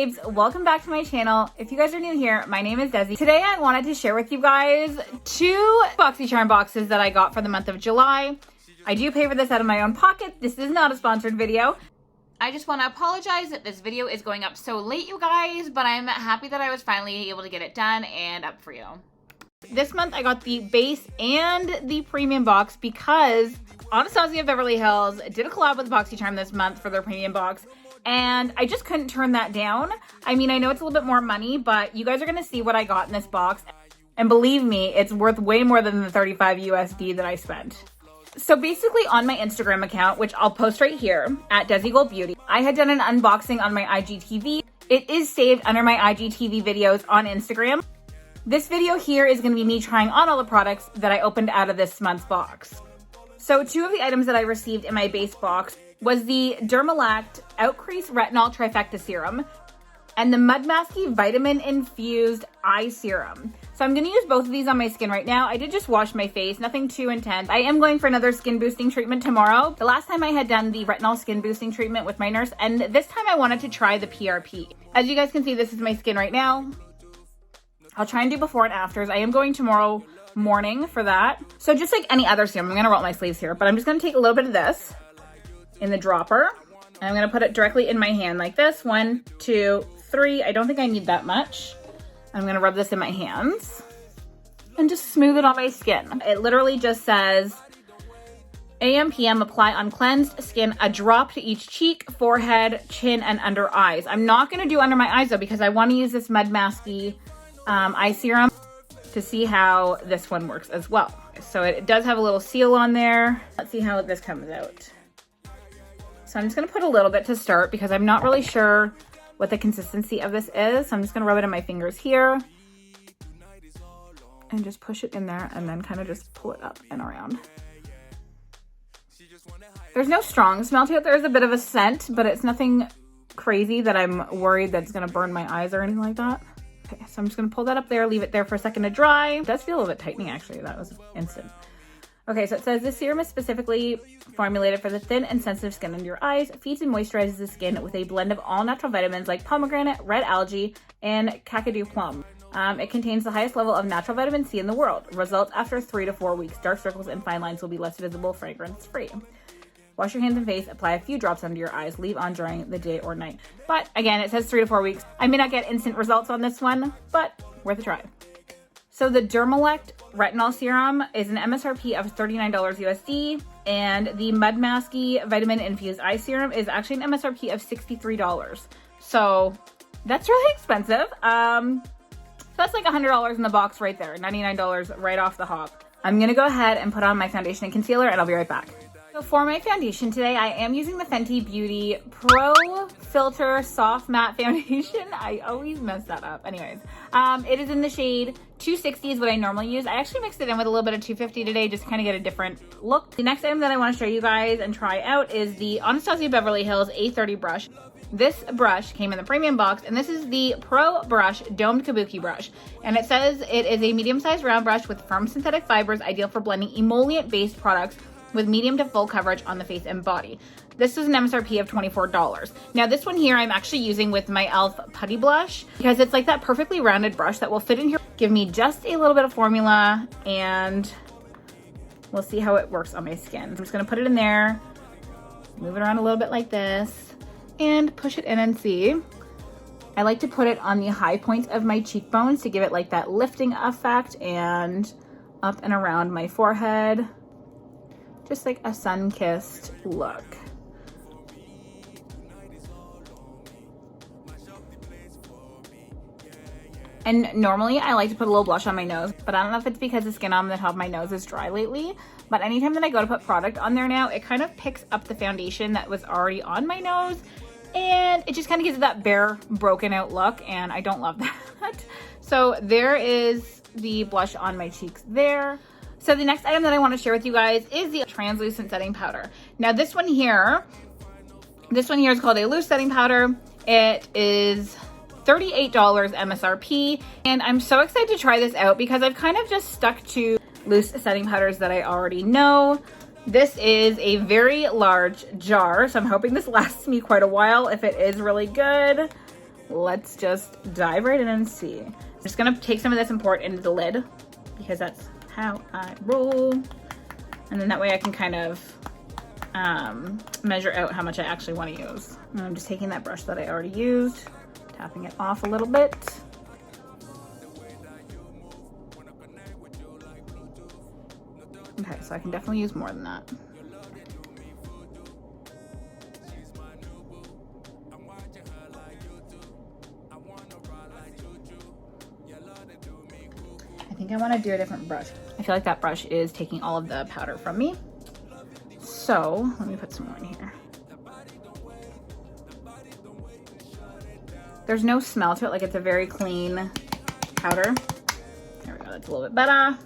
babes, welcome back to my channel. If you guys are new here, my name is Desi. Today I wanted to share with you guys 2 BoxyCharm boxes that I got for the month of July. I do pay for this out of my own pocket. This is not a sponsored video. I just want to apologize that this video is going up so late, you guys, but I'm happy that I was finally able to get it done and up for you. This month I got the base and the premium box because Anastasia of Beverly Hills did a collab with BoxyCharm this month for their premium box, and I just couldn't turn that down. I mean, I know it's a little bit more money, but you guys are going to see what I got in this box, and believe me, it's worth way more than the 35 USD that I spent. So basically on my Instagram account, which I'll post right here at Desi Gold Beauty, I had done an unboxing on my IGTV. It is saved under my IGTV videos on Instagram. This video here is going to be me trying on all the products that I opened out of this month's box. So 2 of the items that I received in my base box was the Dermalact Outcrease Retinol Trifecta Serum and the Mud Masky Vitamin Infused Eye Serum. So I'm going to use both of these on my skin right now. I did just wash my face, nothing too intense. I am going for another skin boosting treatment tomorrow. The last time I had done the retinol skin boosting treatment with my nurse, and this time I wanted to try the PRP. As you guys can see, this is my skin right now. I'll try and do before and afters. I am going tomorrow morning for that. So just like any other serum, I'm going to roll my sleeves here, but I'm just going to take a little bit of this in the dropper, and I'm going to put it directly in my hand like this. 1, 2, 3. I don't think I need that much. I'm going to rub this in my hands and just smooth it on my skin. It literally just says AM PM, apply on cleansed skin, a drop to each cheek, forehead, chin, and under eyes. I'm not going to do under my eyes though, because I want to use this Mud Masky eye serum to see how this one works as well. So it does have a little seal on there. Let's see how this comes out. So I'm just going to put a little bit to start because I'm not really sure what the consistency of this is. So I'm just going to rub it in my fingers here and just push it in there and then kind of just pull it up and around. There's no strong smell to it. There's a bit of a scent, but it's nothing crazy that I'm worried that's going to burn my eyes or anything like that. Okay, so I'm just going to pull that up there, leave it there for a second to dry. It does feel a little bit tightening, actually. That was instant. Okay, so it says this serum is specifically formulated for the thin and sensitive skin under your eyes, feeds and moisturizes the skin with a blend of all natural vitamins like pomegranate, red algae, and kakadu plum. It contains the highest level of natural vitamin C in the world. Results after 3 to 4 weeks. Dark circles and fine lines will be less visible, fragrance-free. Wash your hands and face, apply a few drops under your eyes, leave on during the day or night. But again, it says 3 to 4 weeks. I may not get instant results on this one, but worth a try. So the Dermalact Retinol Serum is an MSRP of $39 USD, and the Mud Masky Vitamin Infused Eye Serum is actually an MSRP of $63. So that's really expensive. So that's like $100 in the box right there, $99 right off the hop. I'm gonna go ahead and put on my foundation and concealer, and I'll be right back. So for my foundation today, I am using the Fenty Beauty Pro Filter Soft Matte Foundation. I always mess that up. Anyways, it is in the shade 260 is what I normally use. I actually mixed it in with a little bit of 250 today just to kind of get a different look. The next item that I want to show you guys and try out is the Anastasia Beverly Hills A30 brush. This brush came in the premium box, and this is the Pro Brush Domed Kabuki brush. And it says it is a medium-sized round brush with firm synthetic fibers, ideal for blending emollient-based products with medium to full coverage on the face and body. This is an MSRP of $24. Now this one here I'm actually using with my e.l.f. Putty Blush because it's like that perfectly rounded brush that will fit in here. Give me just a little bit of formula and we'll see how it works on my skin. I'm just gonna put it in there, move it around a little bit like this, and push it in and see. I like to put it on the high points of my cheekbones to give it like that lifting effect, and up and around my forehead. Just like a sun-kissed look. And normally I like to put a little blush on my nose, but I don't know if it's because the skin on the top of my nose is dry lately, but anytime that I go to put product on there now, it kind of picks up the foundation that was already on my nose, and it just kind of gives it that bare, broken out look, and I don't love that. So there is the blush on my cheeks there. So the next item that I want to share with you guys is the translucent setting powder. Now this one here is called a loose setting powder. It is $38 MSRP, and I'm so excited to try this out because I've kind of just stuck to loose setting powders that I already know. This is a very large jar, so I'm hoping this lasts me quite a while if it is really good. let's just dive right in and see. I'm just gonna take some of this and pour it into the lid because that's how I roll. And then that way I can kind of measure out how much I actually want to use. And I'm just taking that brush that I already used, tapping it off a little bit. Okay, so I can definitely use more than that. I think I want to do a different brush. I feel like that brush is taking all of the powder from me. So let me put some more in here. There's no smell to it, like it's a very clean powder. There we go, that's a little bit better.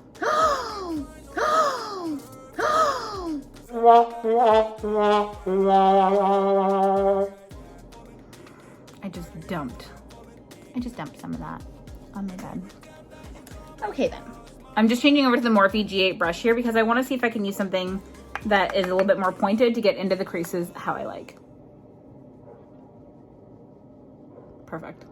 I just dumped some of that on my bed. Okay then. I'm just changing over to the Morphe G8 brush here because I want to see if I can use something that is a little bit more pointed to get into the creases how I like. Perfect.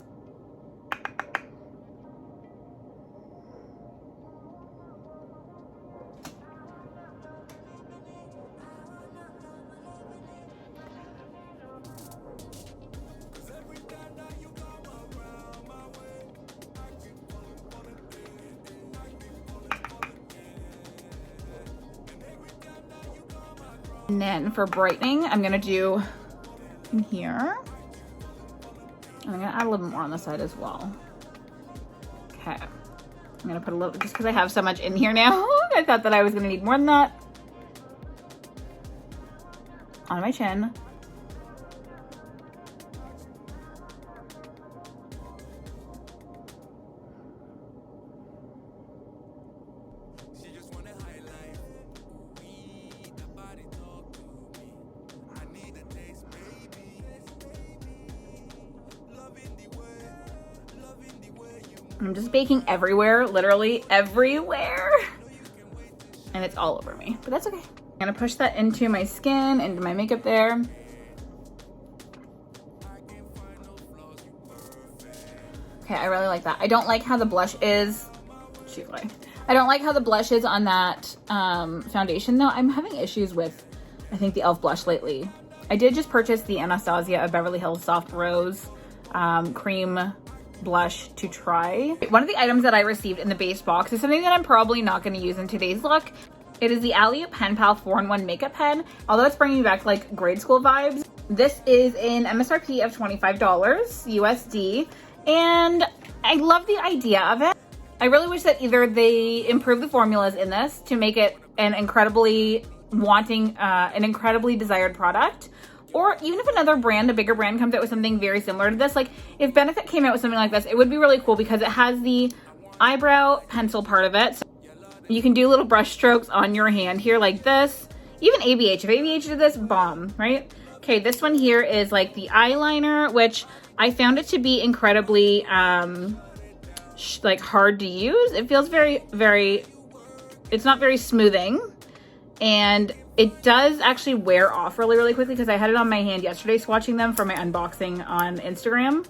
And then for brightening, I'm gonna do in here. And I'm gonna add a little bit more on the side as well. Okay. I'm gonna put a little, just because I have so much in here now, I thought that I was gonna need more than that. On my chin. I'm just baking everywhere, literally everywhere. And it's all over me, but that's okay. I'm gonna push that into my skin, into my makeup there. Okay, I really like that. I don't like how the blush is, I don't like how the blush is on that foundation though. I'm having issues with, I think, the e.l.f. blush lately. I did just purchase the Anastasia of Beverly Hills Soft Rose cream blush to try. One of the items that I received in the base box is something that I'm probably not going to use in today's look. It is the Alley-Oop Pen Pal 4-in-1 makeup pen. Although it's bringing me back to like grade school vibes. This is an MSRP of $25 USD. And I love the idea of it. I really wish that either they improve the formulas in this to make it an incredibly desired product, or even if another brand, a bigger brand, comes out with something very similar to this. Like if Benefit came out with something like this, it would be really cool because it has the eyebrow pencil part of it. So you can do little brush strokes on your hand here like this. Even ABH, if ABH did this, bomb, right? Okay, this one here is like the eyeliner, which I found it to be incredibly like hard to use. It feels it's not very smoothing. And it does actually wear off really quickly because I had it on my hand yesterday swatching them for my unboxing on Instagram.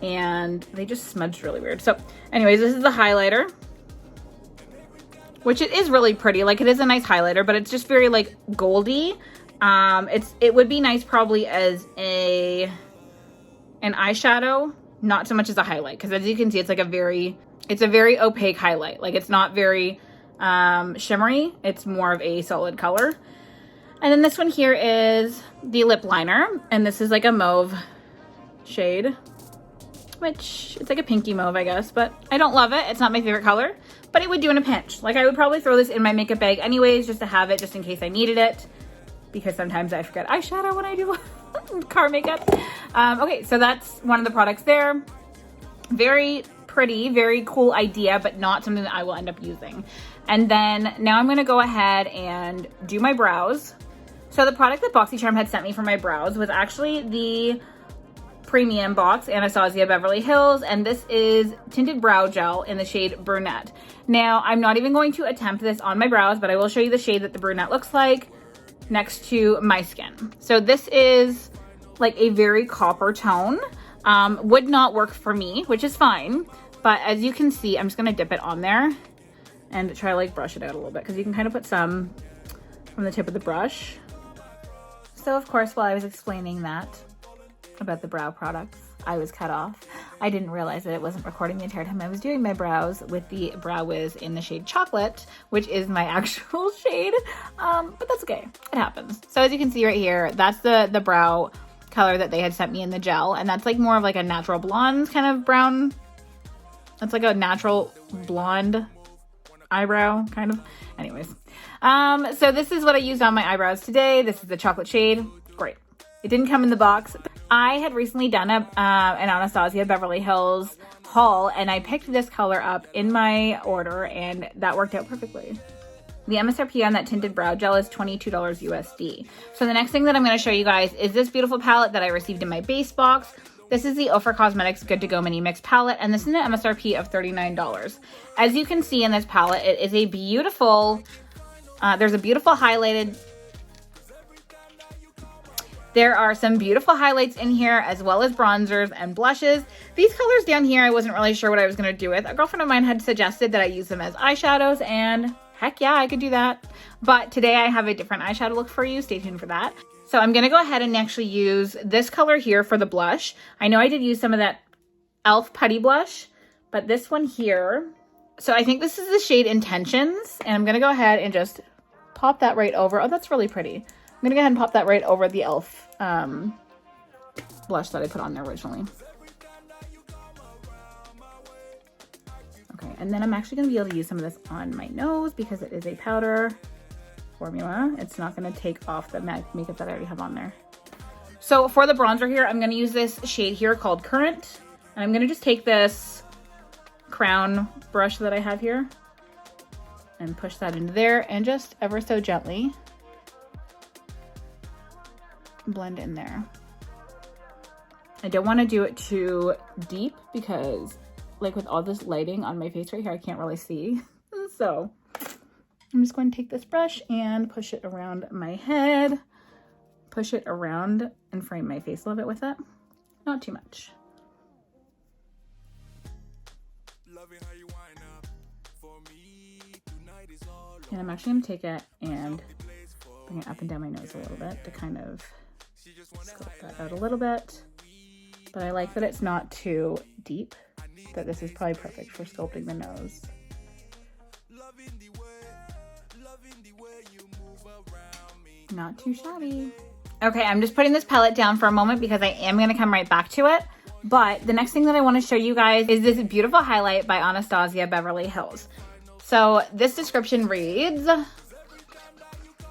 And they just smudged really weird. So anyways, this is the highlighter, which it is really pretty. Like it is a nice highlighter, but it's just very like goldy. It would be nice probably as an eyeshadow, not so much as a highlight. Because as you can see, it's like it's a very opaque highlight. Like it's not very shimmery. It's more of a solid color. And then this one here is the lip liner, and this is like a mauve shade, which it's like a pinky mauve, I guess, but I don't love it. It's not my favorite color, but it would do in a pinch. Like I would probably throw this in my makeup bag anyways, just to have it, just in case I needed it, because sometimes I forget eyeshadow when I do car makeup. Okay, so that's one of the products there. Very pretty, very cool idea, but not something that I will end up using. And then now I'm gonna go ahead and do my brows. So the product that BoxyCharm had sent me for my brows was actually the premium box, Anastasia Beverly Hills, and this is Tinted Brow Gel in the shade Brunette. Now, I'm not even going to attempt this on my brows, but I will show you the shade that the brunette looks like next to my skin. So this is like a very copper tone. would not work for me, which is fine. But as you can see, I'm just gonna dip it on there and try to like brush it out a little bit, because you can kind of put some from the tip of the brush. So of course, while I was explaining that about the brow products, I was cut off. I didn't realize that it wasn't recording the entire time I was doing my brows with the Brow Wiz in the shade Chocolate, which is my actual shade, but that's okay, it happens. So as you can see right here, that's the brow color that they had sent me in the gel, and that's like more of like a natural blonde kind of brown. That's like a natural blonde eyebrow kind of. Anyways, so this is what I used on my eyebrows today. This is the chocolate shade. Great. It didn't come in the box. I had recently done an Anastasia Beverly Hills haul, and I picked this color up in my order, and that worked out perfectly. The MSRP on that Tinted Brow Gel is $22 USD. So the next thing that I'm going to show you guys is this beautiful palette that I received in my base box. This is the Ofra Cosmetics Good to Go Mini Mix palette, and this is an MSRP of $39. As you can see in this palette, it is a beautiful, there's a beautiful highlighted, there are some beautiful highlights in here, as well as bronzers and blushes. These colors down here, I wasn't really sure what I was going to do with. A girlfriend of mine had suggested that I use them as eyeshadows, and heck yeah, I could do that. But today I have a different eyeshadow look for you. Stay tuned for that. So I'm going to go ahead and actually use this color here for the blush. I know I did use some of that e.l.f. putty blush, but this one here. So I think this is the shade Intentions, and I'm going to go ahead and just pop that right over. Oh, that's really pretty. I'm going to go ahead and pop that right over the e.l.f. Blush that I put on there originally. Okay, and then I'm actually going to be able to use some of this on my nose because it is a powder formula. It's not going to take off the makeup that I already have on there. So for the bronzer here, I'm going to use this shade here called Current. And I'm going to just take this crown brush that I have here and push that into there, and just ever so gently blend in there. I don't want to do it too deep because like with all this lighting on my face right here, I can't really see. So I'm just going to take this brush and push it around my head, push it around and frame my face a little bit with it. Not too much. And I'm actually going to take it and bring it up and down my nose a little bit to kind of sculpt that out a little bit. But I like that it's not too deep, that this is probably perfect for sculpting the nose. Not too shabby. Okay, I'm just putting this palette down for a moment because I am going to come right back to it. But the next thing that I want to show you guys is this beautiful highlight by Anastasia Beverly Hills. So this description reads,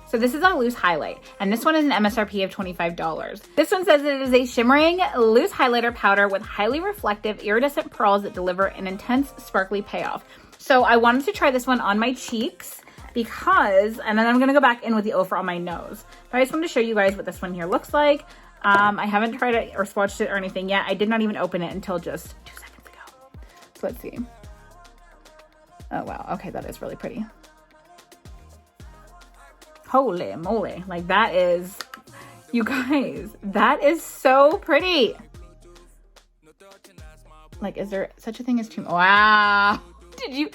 so this is a loose highlight, and this one is an MSRP of $25. This one says it is a shimmering loose highlighter powder with highly reflective iridescent pearls that deliver an intense sparkly payoff. So I wanted to try this one on my cheeks because, and then I'm going to go back in with the Ofra on my nose. But I just wanted to show you guys what this one here looks like. I haven't tried it or swatched it or anything yet. I did not even open it until just 2 seconds ago. So let's see. Oh, wow. Okay, that is really pretty. Holy moly. Like, that is, you guys, that is so pretty. Like, is there such a thing as too, wow. Did you,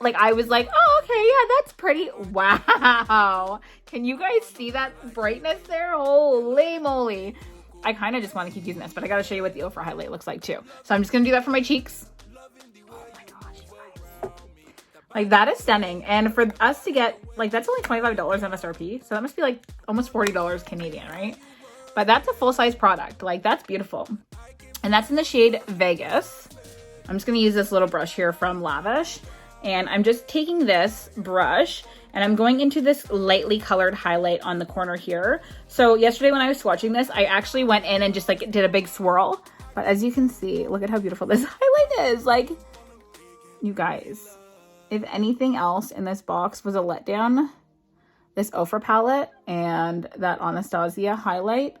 like, I was like, oh, okay, yeah, that's pretty. Wow. Can you guys see that brightness there? Holy moly. I kind of just want to keep using this, but I got to show you what the Ofra highlight looks like too. So I'm just going to do that for my cheeks. Like, that is stunning. And for us to get, like, that's only $25 MSRP. So that must be like almost $40 Canadian, right? But that's a full-size product. Like, that's beautiful. And that's in the shade Vegas. I'm just going to use this little brush here from Lavish. And I'm just taking this brush and I'm going into this lightly colored highlight on the corner here. So yesterday when I was swatching this, I actually went in and just like did a big swirl. But as you can see, look at how beautiful this highlight is. Like, you guys, if anything else in this box was a letdown, this Ofra palette and that Anastasia highlight,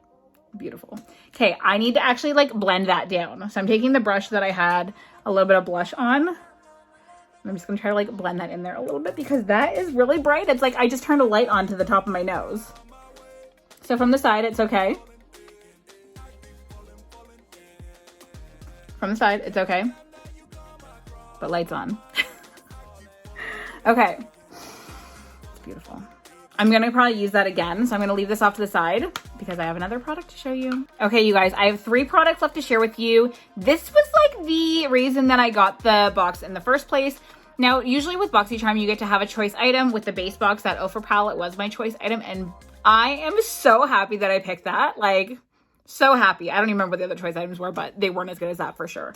beautiful. Okay, I need to actually like blend that down. So I'm taking the brush that I had a little bit of blush on. I'm just gonna try to like blend that in there a little bit because that is really bright. It's like I just turned a light on to the top of my nose. So from the side, it's okay. from the side. It's okay. But lights on. Okay. It's beautiful. I'm going to probably use that again. So I'm going to leave this off to the side because I have another product to show you. Okay, you guys, I have 3 products left to share with you. This was like the reason that I got the box in the first place. Now, usually with BoxyCharm, you get to have a choice item. With the base box, that Ofra palette was my choice item. And I am so happy that I picked that. Like, so happy. I don't even remember what the other choice items were, but they weren't as good as that for sure.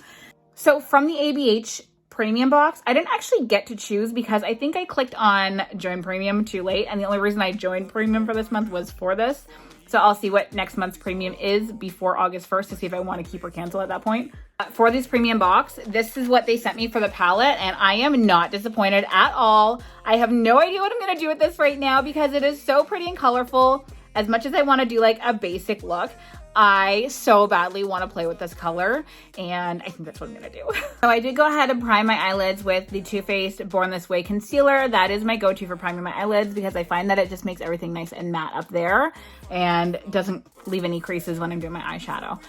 So from the ABH premium box, I didn't actually get to choose because I think I clicked on join premium too late, and the only reason I joined premium for this month was for this. So I'll see what next month's premium is before August 1st to see if I want to keep or cancel at that point. For this premium box, this is what they sent me for the palette, and I am not disappointed at all. I have no idea what I'm going to do with this right now because it is so pretty and colorful. As much as I want to do like a basic look, I so badly want to play with this color, and I think that's what I'm going to do. So I did go ahead and prime my eyelids with the Too Faced Born This Way concealer. That is my go-to for priming my eyelids because I find that it just makes everything nice and matte up there and doesn't leave any creases when I'm doing my eyeshadow.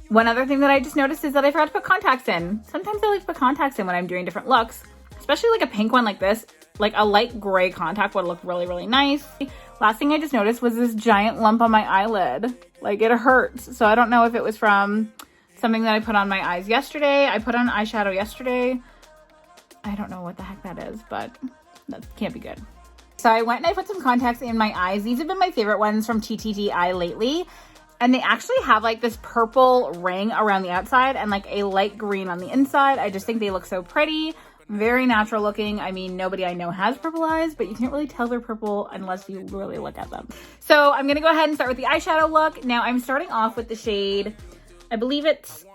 One other thing that I just noticed is that I forgot to put contacts in. Sometimes I like to put contacts in when I'm doing different looks, especially like a pink one like this. Like a light gray contact would look really, really nice. Last thing I just noticed was this giant lump on my eyelid. Like, it hurts. So I don't know if it was from something that I put on my eyes yesterday. I put on eyeshadow yesterday. I don't know what the heck that is, but that can't be good. So I went and I put some contacts in my eyes. These have been my favorite ones from TTTI lately. And they actually have like this purple ring around the outside and like a light green on the inside. I just think they look so pretty. Very natural looking. I mean, nobody I know has purple eyes, but you can't really tell they're purple unless you really look at them. So I'm going to go ahead and start with the eyeshadow look. Now I'm starting off with the shade, I believe it's,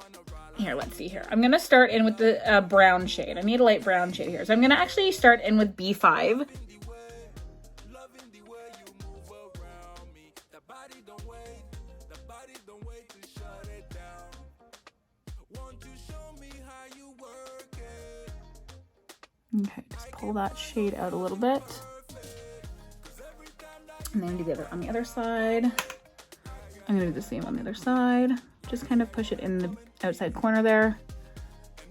here, let's see here. I'm going to start in with the brown shade. I need a light brown shade here. So I'm going to actually start in with B5. Okay, just pull that shade out a little bit. And then do the other on the other side. I'm gonna do the same on the other side. Just kind of push it in the outside corner there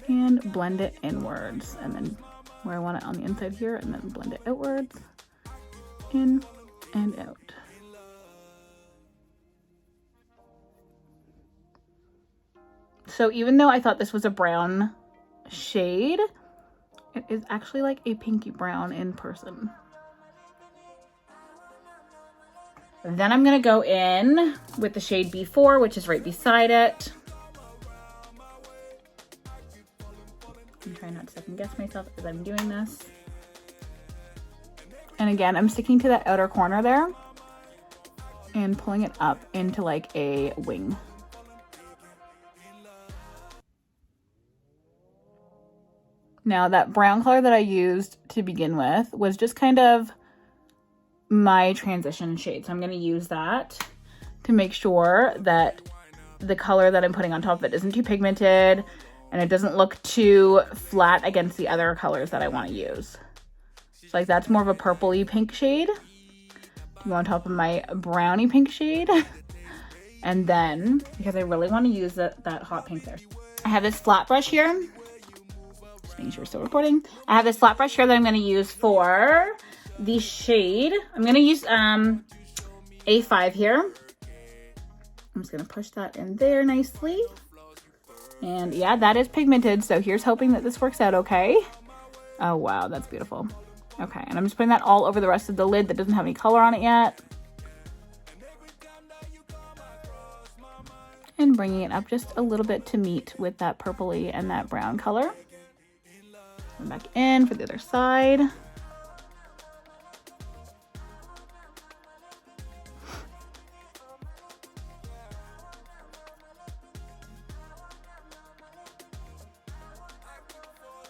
and blend it inwards. And then where I want it on the inside here, and then blend it outwards, in and out. So even though I thought this was a brown shade, it is actually like a pinky brown in person. Then I'm gonna go in with the shade B4, which is right beside it. I'm trying not to second guess myself as I'm doing this. And again, I'm sticking to that outer corner there and pulling it up into like a wing. Now that brown color that I used to begin with was just kind of my transition shade. So I'm going to use that to make sure that the color that I'm putting on top of it isn't too pigmented and it doesn't look too flat against the other colors that I want to use. So like that's more of a purpley pink shade to go on top of my brownie pink shade. And then, because I really want to use that hot pink there, I have this flat brush here. Making sure we're still recording. I have this flat brush here that I'm going to use for the shade. I'm going to use A5 here. I'm just going to push that in there nicely. And yeah, that is pigmented. So here's hoping that this works out okay. Oh, wow. That's beautiful. Okay. And I'm just putting that all over the rest of the lid that doesn't have any color on it yet. And bringing it up just a little bit to meet with that purpley and that brown color. Back in for the other side.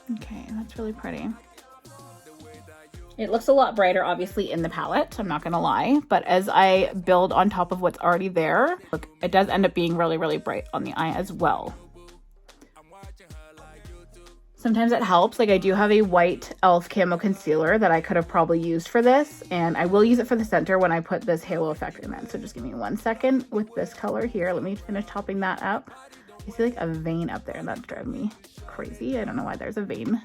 Okay, that's really pretty. It looks a lot brighter, obviously, in the palette, I'm not gonna lie, but as I build on top of what's already there, look, it does end up being really, really bright on the eye as well. Sometimes it helps. Like I do have a white e.l.f. camo concealer that I could have probably used for this, and I will use it for the center when I put this halo effect in it. So just give me 1 second with this color here. Let me finish topping that up You see like a vein up there, and that's driving me crazy. I don't know why there's a vein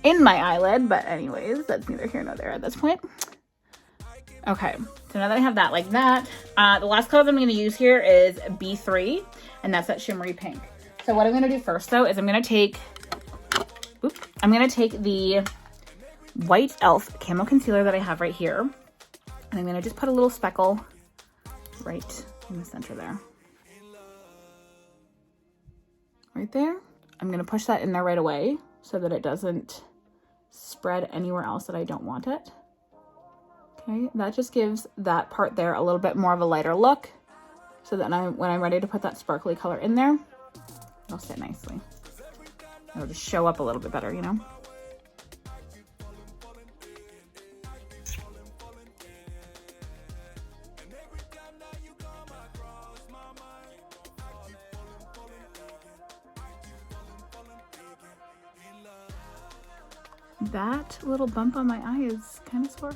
in my eyelid, but anyways, that's neither here nor there at this point. Okay, so now that I have that like that, the last color that I'm going to use here is B3, and that's that shimmery pink. So what I'm going to do first though is I'm going to take the White Elf Camo Concealer that I have right here, and I'm going to just put a little speckle right in the center there. Right there. I'm going to push that in there right away so that it doesn't spread anywhere else that I don't want it. Okay, that just gives that part there a little bit more of a lighter look, so that when I'm ready to put that sparkly color in there, it'll sit nicely. It'll just show up a little bit better, you know? That little bump on my eye is kind of sore.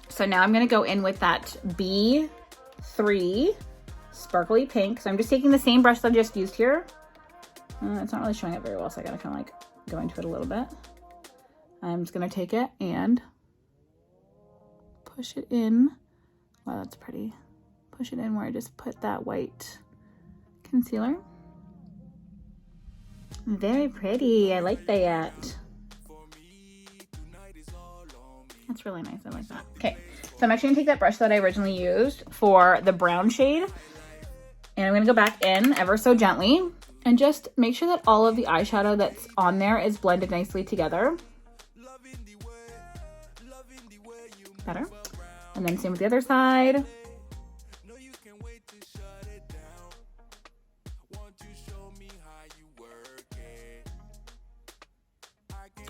So now I'm going to go in with that B3 sparkly pink. So I'm just taking the same brush that I just used here. It's not really showing up very well, so I got to kind of like go into it a little bit. I'm just going to take it and push it in. Wow, that's pretty. Push it in where I just put that white concealer. Very pretty. I like that. That's really nice. I like that. Okay, so I'm actually gonna take that brush that I originally used for the brown shade, and I'm gonna go back in ever so gently and just make sure that all of the eyeshadow that's on there is blended nicely together. Better. And then same with the other side.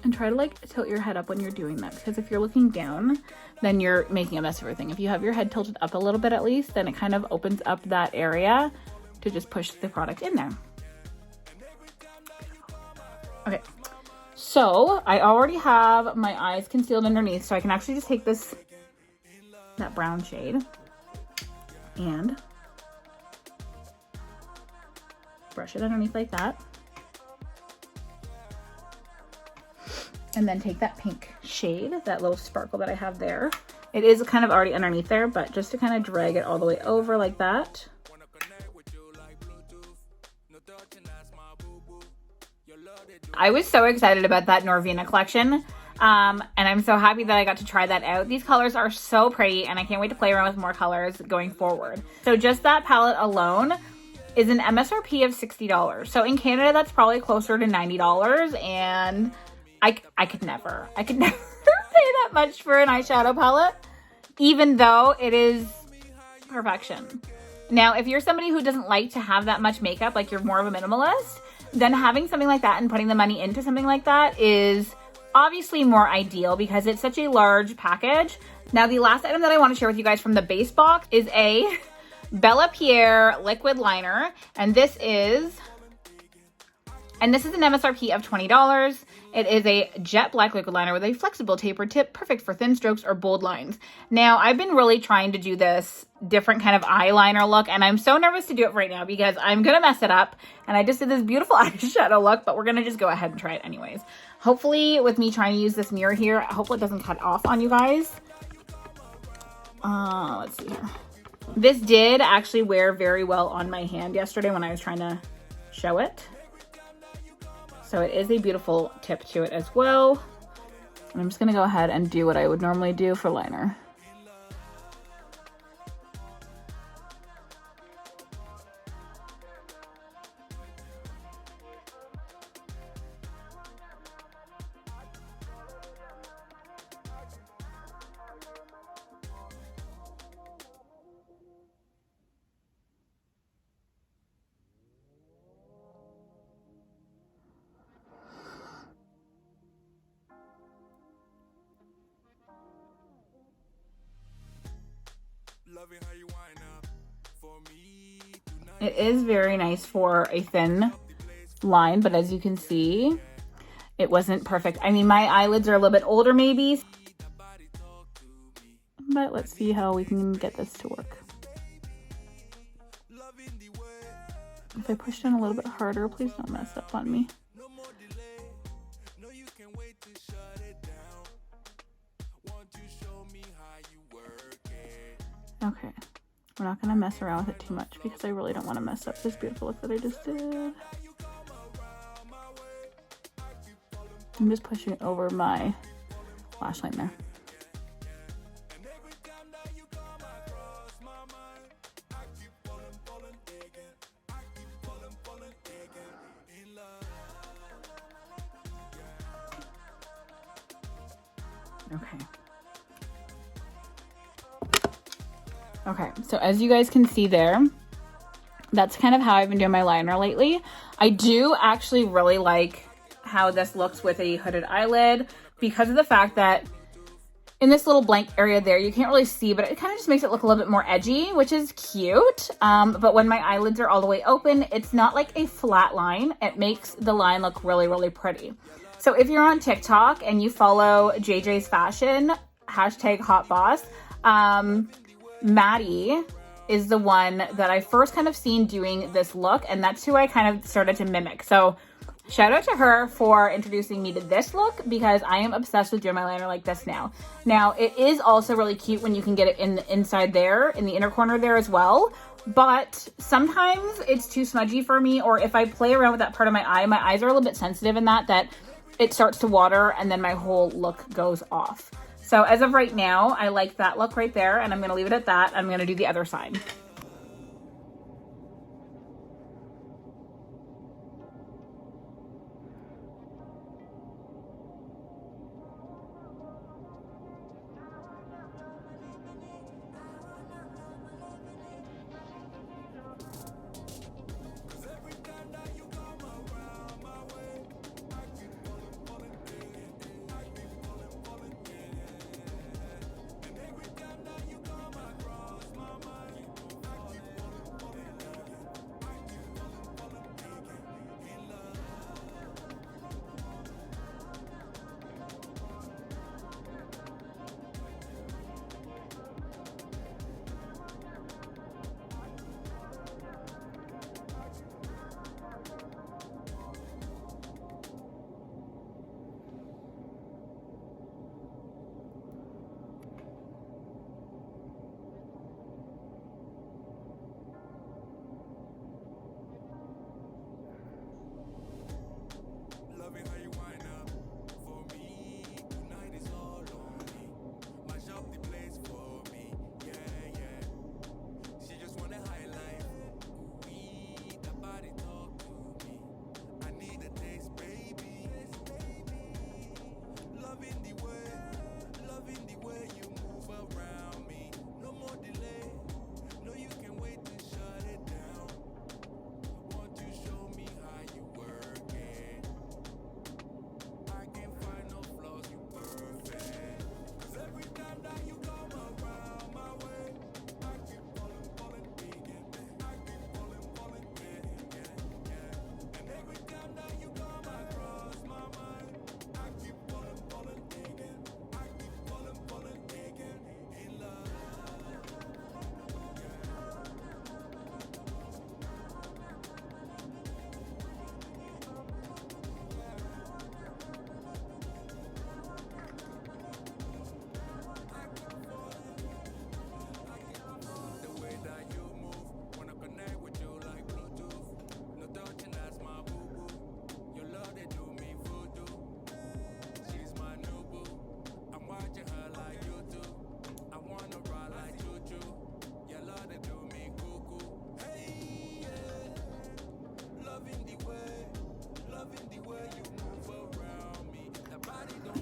And try to like tilt your head up when you're doing that, because if you're looking down, then you're making a mess of everything. If you have your head tilted up a little bit at least, then it kind of opens up that area to just push the product in there. Okay, so I already have my eyes concealed underneath, so I can actually just take that brown shade and brush it underneath like that. And then take that pink shade, that little sparkle that I have there. It is kind of already underneath there, but just to kind of drag it all the way over like that. I was so excited about that Norvina collection. And I'm so happy that I got to try that out. These colors are so pretty, and I can't wait to play around with more colors going forward. So just that palette alone is an MSRP of $60. So in Canada, that's probably closer to $90, and I could never pay that much for an eyeshadow palette, even though it is perfection. Now, if you're somebody who doesn't like to have that much makeup, like you're more of a minimalist, then having something like that and putting the money into something like that is obviously more ideal because it's such a large package. Now, the last item that I want to share with you guys from the base box is a Bellapierre liquid liner, and this is an MSRP of $20. It is a jet black liquid liner with a flexible tapered tip, perfect for thin strokes or bold lines. Now, I've been really trying to do this different kind of eyeliner look, and I'm so nervous to do it right now because I'm going to mess it up. And I just did this beautiful eyeshadow look, but we're going to just go ahead and try it anyways. Hopefully, with me trying to use this mirror here, hopefully it doesn't cut off on you guys. Let's see here. This did actually wear very well on my hand yesterday when I was trying to show it. So it is a beautiful tip to it as well. And I'm just going to go ahead and do what I would normally do for liner. It is very nice for a thin line, but as you can see, it wasn't perfect. I mean, my eyelids are a little bit older maybe, but let's see how we can get this to work. If I push down a little bit harder, please don't mess up on me. Okay, we're not gonna mess around with it too much because I really don't want to mess up this beautiful look that I just did. I'm just pushing it over my lash line there. Okay, so as you guys can see there, that's kind of how I've been doing my liner lately. I do actually really like how this looks with a hooded eyelid because of the fact that in this little blank area there, you can't really see, but it kind of just makes it look a little bit more edgy, which is cute. But when my eyelids are all the way open, it's not like a flat line. It makes the line look really, really pretty. So if you're on TikTok and you follow JJ's Fashion, #HotBoss, Maddie is the one that I first kind of seen doing this look, and that's who I kind of started to mimic. So shout out to her for introducing me to this look because I am obsessed with doing my liner like this now. Now, it is also really cute when you can get it in the inside there, in the inner corner there as well, but sometimes it's too smudgy for me, or if I play around with that part of my eyes are a little bit sensitive in that it starts to water and then my whole look goes off. So as of right now, I like that look right there, and I'm going to leave it at that. I'm going to do the other side.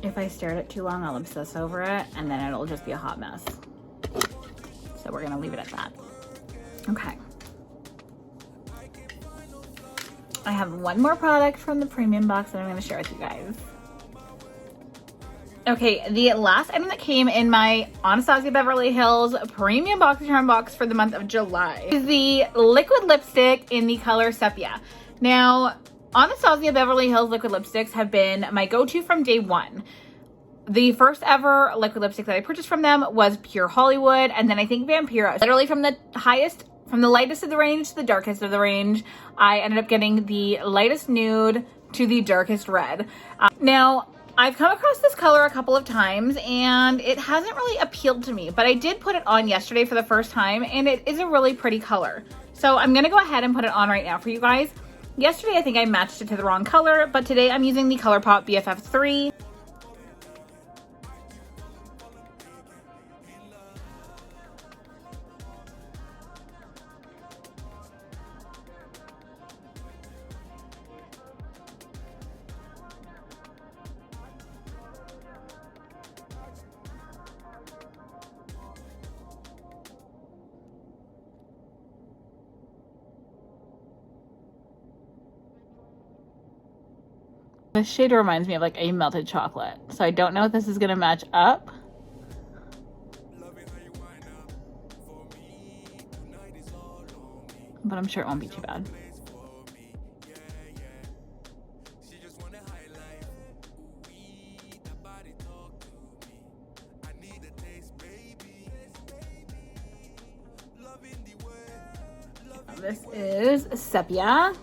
If I stare at it too long, I'll obsess over it, and then it'll just be a hot mess. So we're gonna leave it at that. Okay. I have one more product from the premium box that I'm gonna share with you guys. Okay, the last item that came in my Anastasia Beverly Hills premium BoxyCharm box for the month of July is the liquid lipstick in the color Sepia. Now, Anastasia Beverly Hills liquid lipsticks have been my go-to from day one. The first ever liquid lipstick that I purchased from them was Pure Hollywood, and then I think Vampira. Literally from the highest From the lightest of the range to the darkest of the range, I ended up getting the lightest nude to the darkest red. Now, I've come across this color a couple of times and it hasn't really appealed to me, but I did put it on yesterday for the first time and it is a really pretty color. So I'm gonna go ahead and put it on right now for you guys. Yesterday, I think I matched it to the wrong color, but today I'm using the ColourPop BFF3. This shade reminds me of like a melted chocolate, so I don't know if this is gonna match up. But I'm sure it won't be too bad. This is Sepia.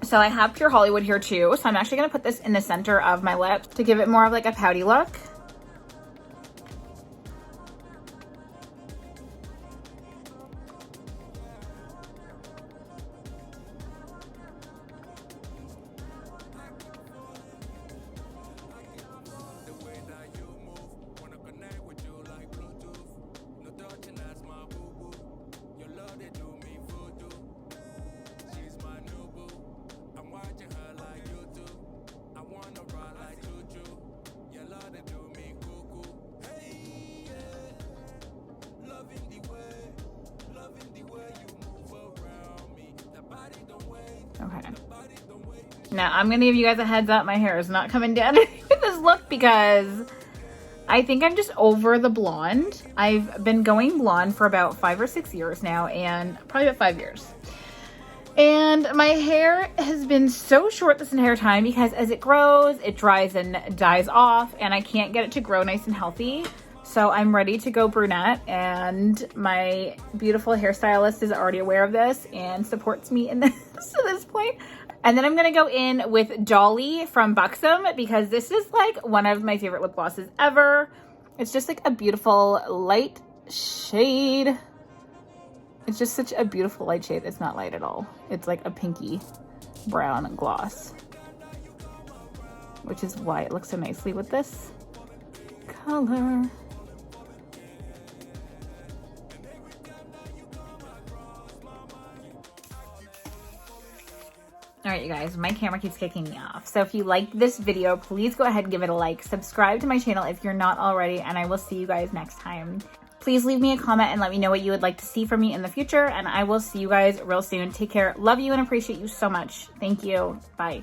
So I have Pure Hollywood here too. So I'm actually gonna put this in the center of my lips to give it more of like a pouty look. Okay. Now I'm gonna give you guys a heads up. My hair is not coming down with this look because I think I'm just over the blonde. I've been going blonde for about 5 or 6 years now, and probably about 5 years. And my hair has been so short this entire time because as it grows, it dries and dies off, and I can't get it to grow nice and healthy. So I'm ready to go brunette, and my beautiful hairstylist is already aware of this and supports me in this to this point. And then I'm gonna go in with Dolly from Buxom because this is like one of my favorite lip glosses ever. It's just like a beautiful light shade. It's just such a beautiful light shade. It's not light at all. It's like a pinky brown gloss, which is why it looks so nicely with this color. All right, you guys, my camera keeps kicking me off. So if you liked this video, please go ahead and give it a like. Subscribe to my channel if you're not already, and I will see you guys next time. Please leave me a comment and let me know what you would like to see from me in the future, and I will see you guys real soon. Take care. Love you and appreciate you so much. Thank you. Bye.